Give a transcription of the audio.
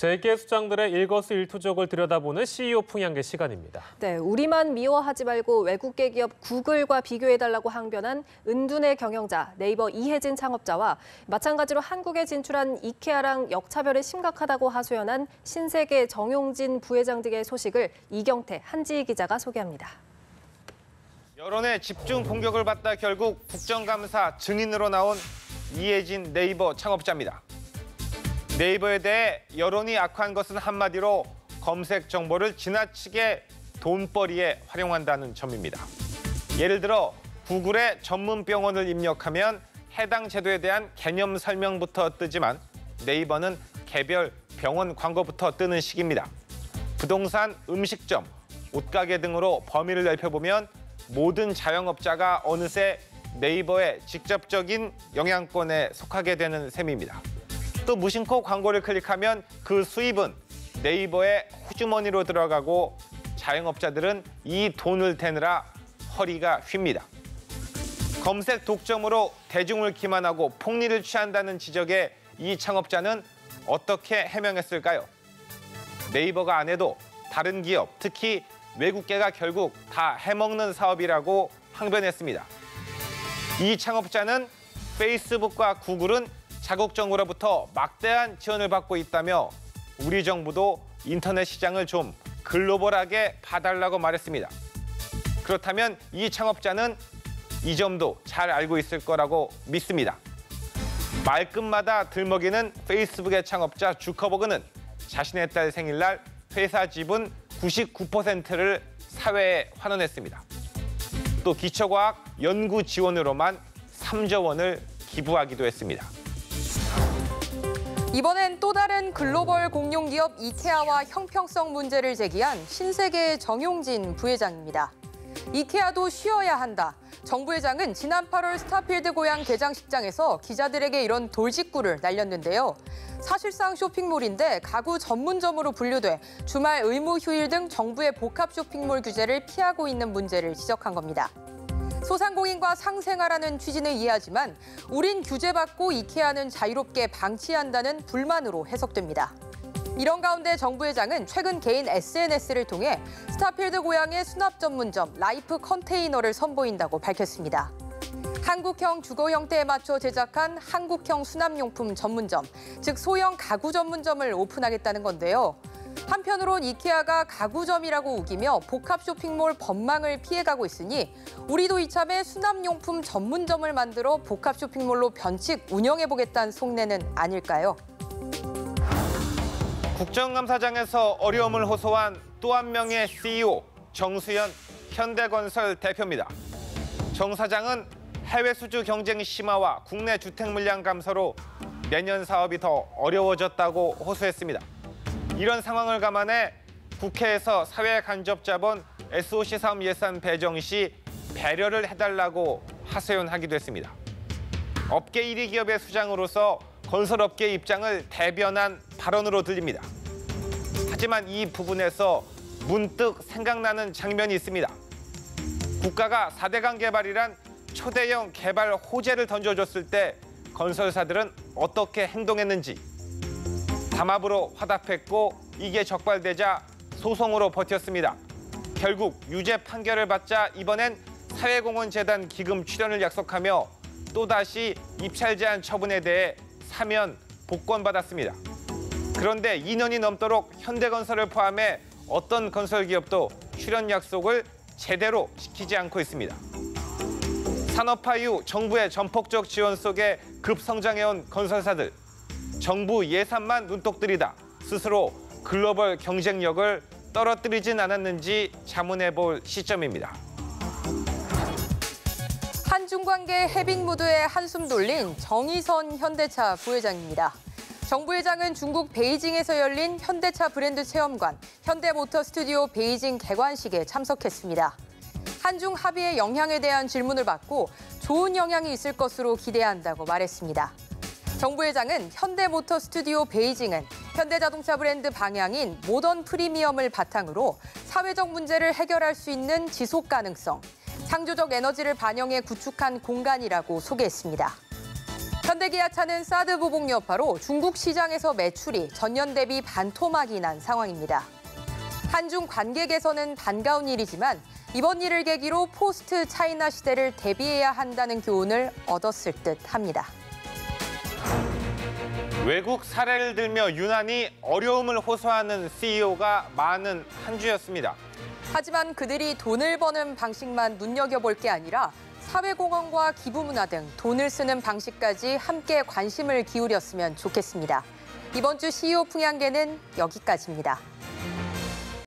재계 수장들의 일거수일투족을 들여다보는 CEO 풍향계 시간입니다. 네, 우리만 미워하지 말고 외국계 기업 구글과 비교해달라고 항변한 은둔의 경영자 네이버 이혜진 창업자와 마찬가지로 한국에 진출한 이케아랑 역차별이 심각하다고 하소연한 신세계 정용진 부회장 등의 소식을 이경태 한지희 기자가 소개합니다. 여론의 집중 공격을 받다 결국 국정감사 증인으로 나온 이혜진 네이버 창업자입니다. 네이버에 대해 여론이 악화한 것은 한마디로 검색 정보를 지나치게 돈벌이에 활용한다는 점입니다. 예를 들어 구글에 전문 병원을 입력하면 해당 제도에 대한 개념 설명부터 뜨지만 네이버는 개별 병원 광고부터 뜨는 식입니다. 부동산, 음식점, 옷가게 등으로 범위를 넓혀보면 모든 자영업자가 어느새 네이버의 직접적인 영향권에 속하게 되는 셈입니다. 또 무심코 광고를 클릭하면 그 수입은 네이버의 호주머니로 들어가고 자영업자들은 이 돈을 대느라 허리가 휩니다. 검색 독점으로 대중을 기만하고 폭리를 취한다는 지적에 이 창업자는 어떻게 해명했을까요? 네이버가 안 해도 다른 기업, 특히 외국계가 결국 다 해먹는 사업이라고 항변했습니다. 이 창업자는 페이스북과 구글은 자국 정부로부터 막대한 지원을 받고 있다며 우리 정부도 인터넷 시장을 좀 글로벌하게 봐달라고 말했습니다. 그렇다면 이 창업자는 이 점도 잘 알고 있을 거라고 믿습니다. 말끝마다 들먹이는 페이스북의 창업자 주커버그는 자신의 딸 생일날 회사 지분 99%를 사회에 환원했습니다. 또 기초과학 연구 지원으로만 3조 원을 기부하기도 했습니다. 이번엔 또 다른 글로벌 공룡기업 이케아와 형평성 문제를 제기한 신세계의 정용진 부회장입니다. 이케아도 쉬어야 한다. 정 부회장은 지난 8월 스타필드 고향 개장식장에서 기자들에게 이런 돌직구를 날렸는데요. 사실상 쇼핑몰인데 가구 전문점으로 분류돼 주말 의무 휴일 등 정부의 복합 쇼핑몰 규제를 피하고 있는 문제를 지적한 겁니다. 소상공인과 상생하라는 취지는 이해하지만 우린 규제받고 이케아는 자유롭게 방치한다는 불만으로 해석됩니다. 이런 가운데 정 부회장은 최근 개인 SNS를 통해 스타필드 고향의 수납 전문점 라이프 컨테이너를 선보인다고 밝혔습니다. 한국형 주거 형태에 맞춰 제작한 한국형 수납용품 전문점, 즉 소형 가구 전문점을 오픈하겠다는 건데요. 한편으론 이케아가 가구점이라고 우기며 복합 쇼핑몰 법망을 피해가고 있으니 우리도 이참에 수납용품 전문점을 만들어 복합 쇼핑몰로 변칙 운영해보겠다는 속내는 아닐까요? 국정감사장에서 어려움을 호소한 또 한 명의 CEO 정수현 현대건설 대표입니다. 정 사장은 해외 수주 경쟁 심화와 국내 주택 물량 감소로 내년 사업이 더 어려워졌다고 호소했습니다. 이런 상황을 감안해 국회에서 사회 간접 자본 SOC 사업 예산 배정 시 배려를 해달라고 하소연하기도 했습니다. 업계 1위 기업의 수장으로서 건설업계의 입장을 대변한 발언으로 들립니다. 하지만 이 부분에서 문득 생각나는 장면이 있습니다. 국가가 4대강 개발이란 초대형 개발 호재를 던져줬을 때 건설사들은 어떻게 행동했는지 담합으로 화답했고 이게 적발되자 소송으로 버텼습니다. 결국 유죄 판결을 받자 이번엔 사회공헌재단 기금 출연을 약속하며 또다시 입찰 제한 처분에 대해 사면 복권받았습니다. 그런데 2년이 넘도록 현대건설을 포함해 어떤 건설기업도 출연 약속을 제대로 지키지 않고 있습니다. 산업화 이후 정부의 전폭적 지원 속에 급성장해온 건설사들. 정부 예산만 눈독 들이다 스스로 글로벌 경쟁력을 떨어뜨리진 않았는지 자문해볼 시점입니다. 한중 관계 해빙 무드에 한숨 돌린 정의선 현대차 부회장입니다. 정 부회장은 중국 베이징에서 열린 현대차 브랜드 체험관 현대모터 스튜디오 베이징 개관식에 참석했습니다. 한중 합의의 영향에 대한 질문을 받고 좋은 영향이 있을 것으로 기대한다고 말했습니다. 정 부회장은 현대모터 스튜디오 베이징은 현대자동차 브랜드 방향인 모던 프리미엄을 바탕으로 사회적 문제를 해결할 수 있는 지속 가능성, 창조적 에너지를 반영해 구축한 공간이라고 소개했습니다. 현대기아차는 사드 보복 여파로 중국 시장에서 매출이 전년 대비 반토막이 난 상황입니다. 한중 관계 개선은 반가운 일이지만 이번 일을 계기로 포스트 차이나 시대를 대비해야 한다는 교훈을 얻었을 듯합니다. 외국 사례를 들며 유난히 어려움을 호소하는 CEO가 많은 한 주였습니다. 하지만 그들이 돈을 버는 방식만 눈여겨볼 게 아니라 사회공헌과 기부문화 등 돈을 쓰는 방식까지 함께 관심을 기울였으면 좋겠습니다. 이번 주 CEO 풍향계는 여기까지입니다.